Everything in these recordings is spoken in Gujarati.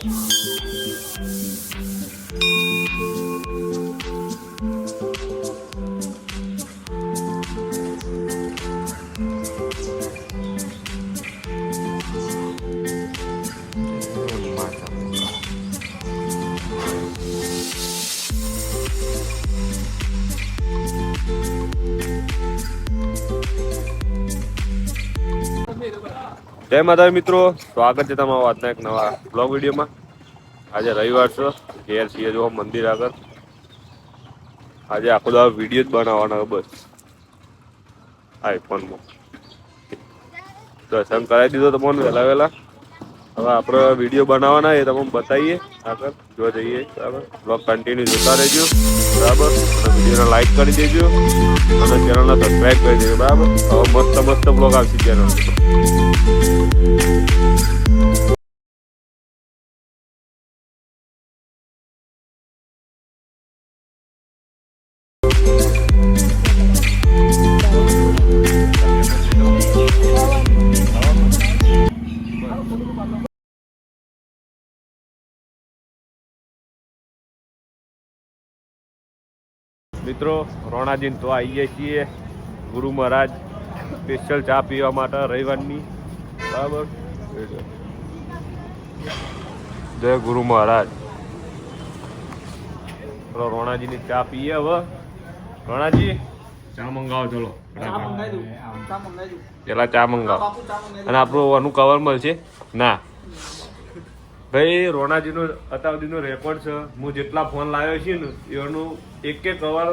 જય માતાજી મિત્રો, સ્વાગત છે તમારું આજના એક નવા બ્લોગ વિડીયોમાં. આજે રવિવાર છે, ઘેર છીએ જો મંદિર આગળ. આજે આખો દાડો વિડીયો જ બનાવવાનો બસ આઈફોનમાં. દર્શન કરાવી દીધો તમને વહેલા વહેલા. હવે આપણે વિડીયો બનાવવાના એ તમને બતાવીએ આગળ જો જઈએ. બરાબર, બ્લોગ કન્ટિન્યુ જોતા રહેજો. બરાબર, અને વિડીયોને લાઈક કરી દેજો અને ચેનલને સબસ્ક્રાઈબ કરી દેજો. બરાબર, હવે મસ્ત મસ્ત બ્લોગ આવશે ચેનલ. મિત્રો રોણાજીને તો આવી જાય છીએ ગુરુ મહારાજ સ્પેશિયલ ચા પીવા માટે રવિવારની. બરાબર, જય ગુરુ મહારાજ. રોણાજીની ચા પીએ. હવે રોણાજી ચા મંગાવો, ચલો પેલા ચા મંગાવો અને આપણું આનું કવર મળશે ના. ભાઈ રોણાજીનો અત્યાર સુધીનો રેકોર્ડ છે. હું જેટલા ફોન લાવ્યો છે ને એનું એક કવર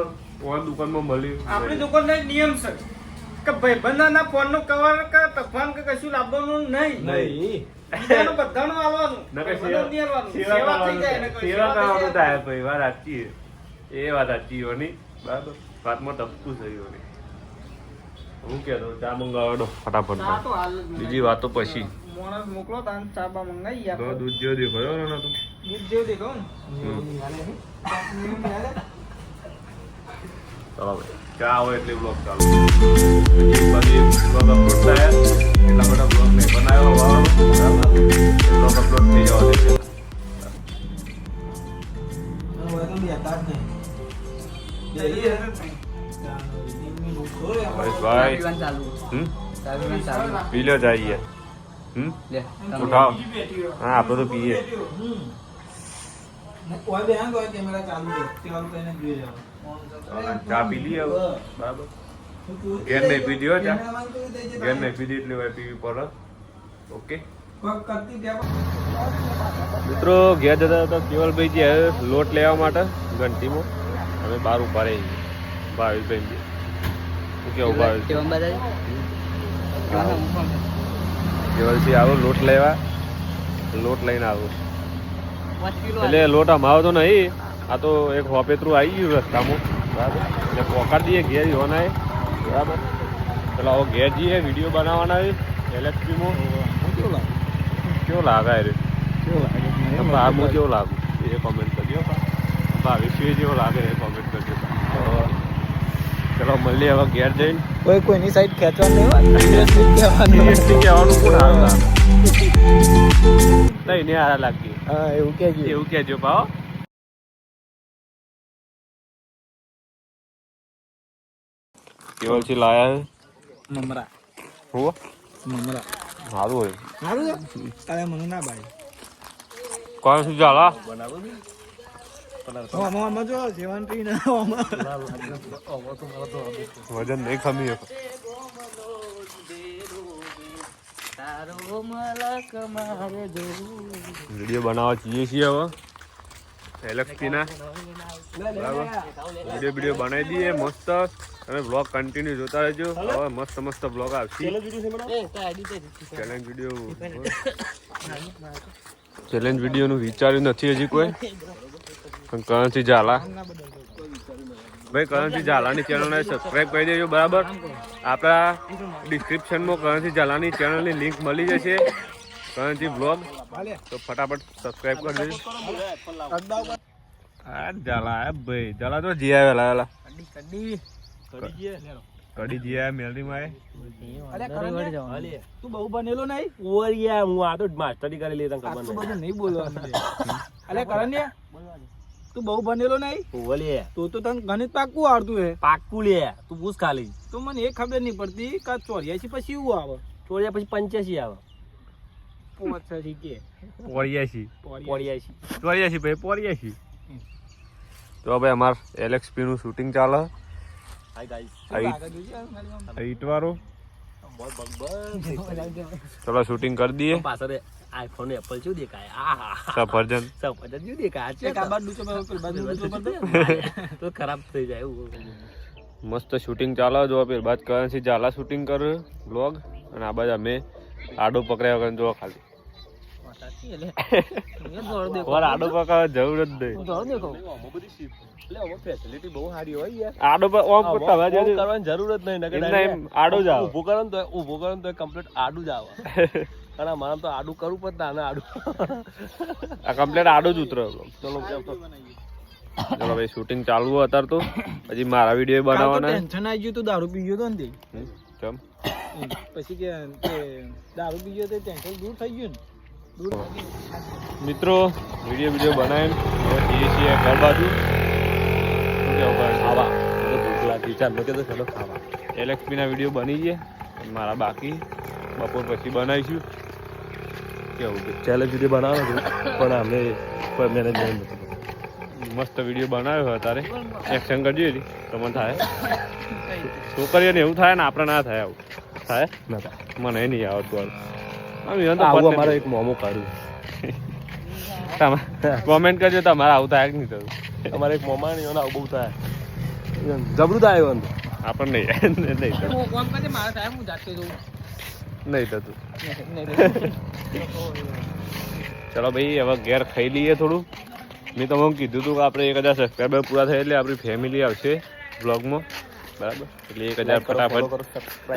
દુકાનમાં મળ્યું. આપણી દુકાનનો એક નિયમ છે કે ભાઈબંધના ફોન નું કવર કે તોફાન કે કશું લાવવાનું નહીં. બધાનું આવવાનું, સેવા થઈ જાય. ભાઈ વાત સાચી, એ વાત સાચી હોની. બરાબર, વાતમાં ટપકું થયું. હું કહેતો ચા મંગાવડો ફટાફટ, બીજી વાતો પછી. માણસ મોકલો તાન ચાબા મંગાઈ તો દૂધ જેવો દેખાયો ને તો દૂધ જેવો દેખાવ ને. ચાલો ભાઈ, ચા આવે એટલે બ્લોગ ચાલુ. બધી બ્લોગ અપલોડ થાય એટલા બધા બ્લોગ નહીં બનાવ્યો બ્લોગ અપલોડ થઈ જવા દે. ભાઈ પી લો જઈએ. ઉઠાવ. હા આપણે તો પીએ. ચા પી લઈએ હવે. બરાબર, ઘેર નહીં પીધી હોય ચા, ઘેર નહીં પીધી એટલે પીવી પડે. ઓકે મિત્રો, ઘેર જતા હતા કેવલભાઈ જે લોટ લેવા માટે ઘંટીમાં અમે બહાર ઉભા રહી. ભાવેશભાઈ શું કેવું ભાવેશ? કેવલથી આવો લોટ લેવા, લોટ લઈને આવો. એટલે લોટ અમારો તો નહીં, આ તો એક હોપેતરું આવી ગયું રસ્તામાં. બરાબર, એટલે પોકાર દઈએ ઘેર યોનાએ. બરાબર, ચલો હવે ઘેર જઈએ, વિડીયો બનાવવાના છે એલએક્સપીમાં. કેવો લાગે રે? હું કેવો લાગુ એ કોમેન્ટ કરજો. ભાવેશભાઈ જેવો લાગે એ કોમેન્ટ કરજો. ચલો મળીએ હવે ઘેર જઈને. કોઈની સાઈડ ખેંચવાનું કહેવાનું કોણ હારા નહીં ને હારા લાગી. હા એવું કહેજો ભાવ. કેવલથી લાયા મમરા. હો મમરા સારું હોય. સારું તારે મને ના ભાઈ. કોણ શું ચાલા વજન નહીં ખમી. વિડીયો બનાવવા છીએ હવે એલએક્સપી ના. બરાબર, વિડીયો બનાવી દઈએ મસ્ત. તમે બ્લોગ કન્ટિન્યુ જોતા રહેજો. હવે મસ્ત મસ્ત બ્લોગ આવશે. ચેલેન્જ વિડીયોનું વિચાર્યું નથી હજી કોઈ, પણ કરણસિંહ ઝાલા ભાઈ, કરણસિંહ ઝાલાની ચેનલને સબસ્ક્રાઈબ કરી દેજો. બરાબર, આપણા ડિસ્ક્રિપ્શનમાં કરણસિંહ ઝાલાની ચેનલની લિંક મળી જશે, કરણસિંહ બ્લોગ. તો ફટાફટ સબસ્ક્રાઈબ કરી દેજો. હા ઝાલા ભાઈ, ઝાલા તો જી આવેલા કડી જીયા મેલડીમાં અરે કરણ્યા, તું બહુ બનેલો નહીં? ઓરિયા હું આ તો માસ્ટરી કરી લે તને ખબર આટલું નહીં. બધું નહીં બોલવાનું. અરે કરણ્યા, તું બહુ બનેલો નહીં? ઓલે તો તને ગણિત પાક્કું આવડતું હે. પાક્કું લે તું પૂછ ખાલી. તો મને એ ખબર નહીં પડતી કે 84 પછી એવું આવે. ચોર્યા પછી 85 આવે. 85 કે 84 84 84 ભાઈ 84. તો ભાઈ અમાર LXP નું શૂટિંગ ચાલે. Hi guys. આગળ જોજે આ ખાલી આમ. ઈટ વાળો બોલ બગ ચલો શૂટિંગ કરી દઈએ. પાછળ આઈફોન એપલ શું દેખાય? આહા સફરજન સફરજન શું દેખાય? એક આ બાજુ ડૂચો બાજુ પેલી બાજુ ડૂચો પડતો. તો ખરાબ થઈ જાય એવું. મસ્ત શૂટિંગ ચાલે. જો પેલી બાદ કરન્સી ઝાલા શૂટિંગ કરે બ્લોગ, અને આ બાજુ અમે આડો પકડ્યા વગર જો ખાલી આડો પકડવા જરૂર જ નહીં. ફેસિલિટી બહુ સારી હોય યાર. આડો ઓમ કરતા ઓમ કરવાની જરૂર જ નહીં. એમ ના એમ આડો જ આવે. ઊભું કરો ને તો કમ્પ્લીટ આડું જ આવે. અને મારે તો આડું કરવું પડતા આને આડું. આ કમ્પ્લીટ આડો જ ઉતરે. ચલો ચલો ભાઈ શૂટિંગ ચાલુ હોય અત્યારે. તો હજી મારા વિડીયો બનાવવાના. ટેન્શન આવી ગયું, તું દારૂ પી ગયો તો ને તે. કેમ પછી કે દારૂ પી ગયો તો ટેન્શન દૂર થઈ ગયું ને. મિત્રો વિડીયો બનાવીને હવે જઈએ છીએ ઘર બાજુ. શું કેવું ભાઈ? ખાવા ભૂખ લાગી ચાલ મેં કીધું ચલો ખાવા. LXP ના વિડીયો બની ગયા, મારા બાકી બપોર પછી બનાવીશું. કેવું કે ચેલેન્જ વિડીયો બનાવો પણ અમે કોઈ મેનેજમેન્ટ નથી. મસ્ત વિડીયો બનાવ્યો અત્યારે. એક્શન કરજો એની તો મને થાય. છોકરીઓને એવું થાય ને આપણે ના થાય. આવું થાય ના થાય. મને નહીં આવડતું. આવું અમારે એક મોમો કાઢ્યું. કોમેન્ટ કરજો તમારે આવું થાય કે નહીં થતું. અમારે એક મોમા નહીં આવું બહુ થાય. જબરું થાય એવું આપણને નહીં થતું. હું કોમ કરે મારા થાય હું જાતે જોઉં. નહીં થતું. ચલો ભાઈ હવે ઘેર ખાઈ લઈએ થોડું. મેં તમને કીધું હતું કે આપણે 1000 સબસ્ક્રાઈબર પૂરા થાય એટલે આપણી ફેમિલી આવશે બ્લોગમાં. બરાબર, એટલે 1000 ફટાફટ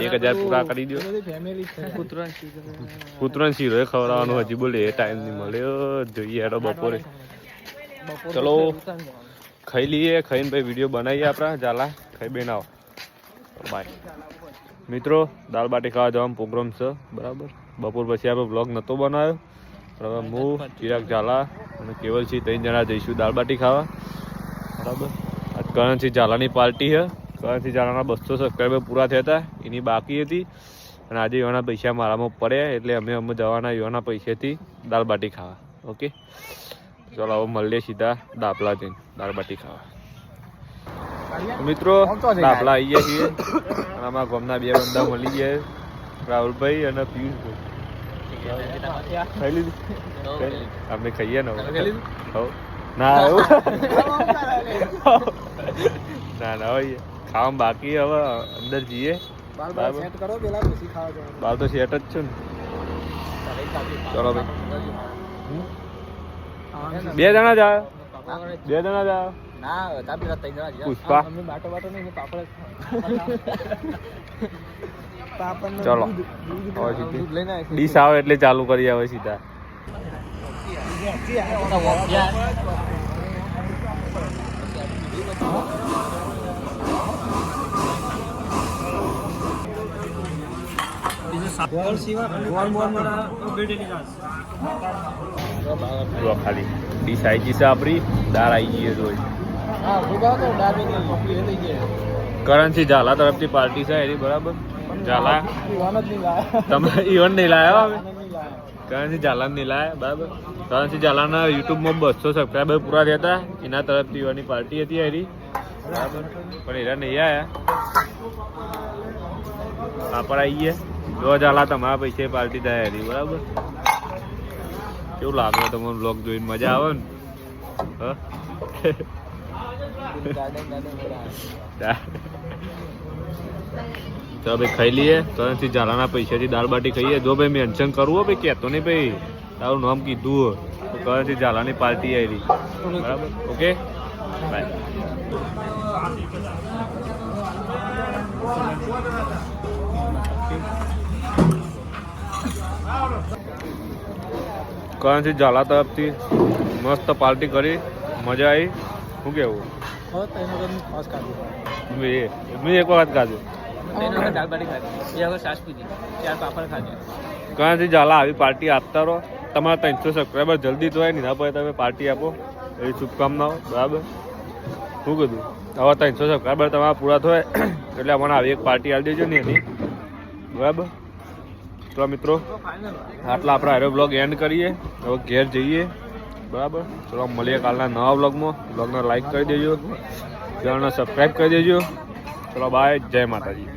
1000 પૂરા કરી દો. ફેમિલી કૂતરાને શીરો ખવડાવવાનો હજી બોલે એ ટાઈમ નહીં મળ્યો. જોઈએ હેડો બપોરે. ચલો ખાઈ લઈએ. ખાઈને ભાઈ વિડીયો બનાવીએ આપણા ઝાલા. ખાઈ બેન આવો. બાય મિત્રો. દાળ બાટી ખાવા જવાનો પ્રોગ્રામ છે. બરાબર, બપોર પછી આપણે બ્લોગ નહોતો બનાવ્યો. બરાબર, હું ચિરાગ ઝાલા અને કેવલસિંહ 3 જણા જઈશું દાળ બાટી ખાવા. બરાબર, આજ કરણસિંહ ઝાલાની પાર્ટી છે. કરણસિંહ ઝાલાના 200 સબસ્ક્રાઈબર પૂરા થયા હતા, એની બાકી હતી. અને આજે એવાના પૈસા મારામાં પડ્યા એટલે અમે જવાના એવાના પૈસાથી દાળ બાટી ખાવા. ઓકે, ચલો હવે મળીએ સીધા દાપલા જઈને દાળ બાટી ખાવા. મિત્રો દાપલા આવી ગયા છીએ. અને અમારા ગામના 2 બંદા મળી ગયા, રાહુલભાઈ અને પિયુષભાઈ. ખાઈ લીધું? અમે ખાઈએ ને ના એવું ના ના હોય ખાવા બાકી. હવે અંદર જઈએ. બાર તો સેટ જ છે ને. ચલો ભાઈ 2 જણા જ આવ્યો. 2 જણા જ આવ્યો. પુષ્પા ચલો ડીશ આવે એટલે ચાલુ કરીએ હવે સીધા. ખાલી ડીશ આવી ગઈ છે આપણી. દાળ આવી ગઈ છે. કરણસિંહ ઝાલા તરફથી પાર્ટી છે એની. બરાબર, ઝાલા તમે ઇવન નહીં લાયા. અમે કરણસિંહ ઝાલા નહીં લાયા. બરાબર, કરણસિંહ ઝાલાના યુટ્યુબમાં 200 સબસ્ક્રાઈબર પૂરા થયા હતા, એના તરફથી ઇવનની પાર્ટી હતી એની. બરાબર, પણ એના નહીં આવ્યા. આપણે આવીએ. જો ઝાલા તમારા પૈસે પાર્ટી થાય એની. બરાબર, કેવું લાગે તમને બ્લોગ જોઈને? મજા આવે ને? ચાલો ભાઈ ખાઈ લઈએ. કરણસિંહ ઝાલાના પૈસાથી દાળ બાટી ખાઈએ. જો ભાઈ મેન્શન કરવું હોય ભાઈ, કહેતો નહીં ભાઈ તારું નામ કીધું હોય તો કરણસિંહ ઝાલાની પાર્ટી આવી. બરાબર, ઓકે બાય. કરણસિંહ ઝાલા તરફથી મસ્ત પાર્ટી કરી, મજા આવી. શું કેવું? મેં એક વખત ખાધું. દાળ બાટી ખાધી, 2 વખત છાશ પીધી, 4 પાપડ ખાધા. ઘણાથી ઝાલા આવી પાર્ટી આપતા રહો. તમારા 300 સબસ્ક્રાઈબર જલ્દી તો હોય ને એના પછી તમે પાર્ટી આપો એવી શુભકામનાઓ. બરાબર, શું કીધું? હવે 300 સબસ્ક્રાઈબર તમારા પૂરા થાય એટલે અમને આવી એક પાર્ટી આપી દેજો ને એની. બરાબર, તો મિત્રો આટલા આપણે આરો બ્લોગ એન્ડ કરીએ. હવે ઘેર જઈએ. બરાબર, ચલો મળીએ કાલના નવા બ્લોગમાં. બ્લોગને લાઈક કરી દેજો, ચેનલને સબસ્ક્રાઈબ કરી દેજો. ચલો બાય, જય માતાજી.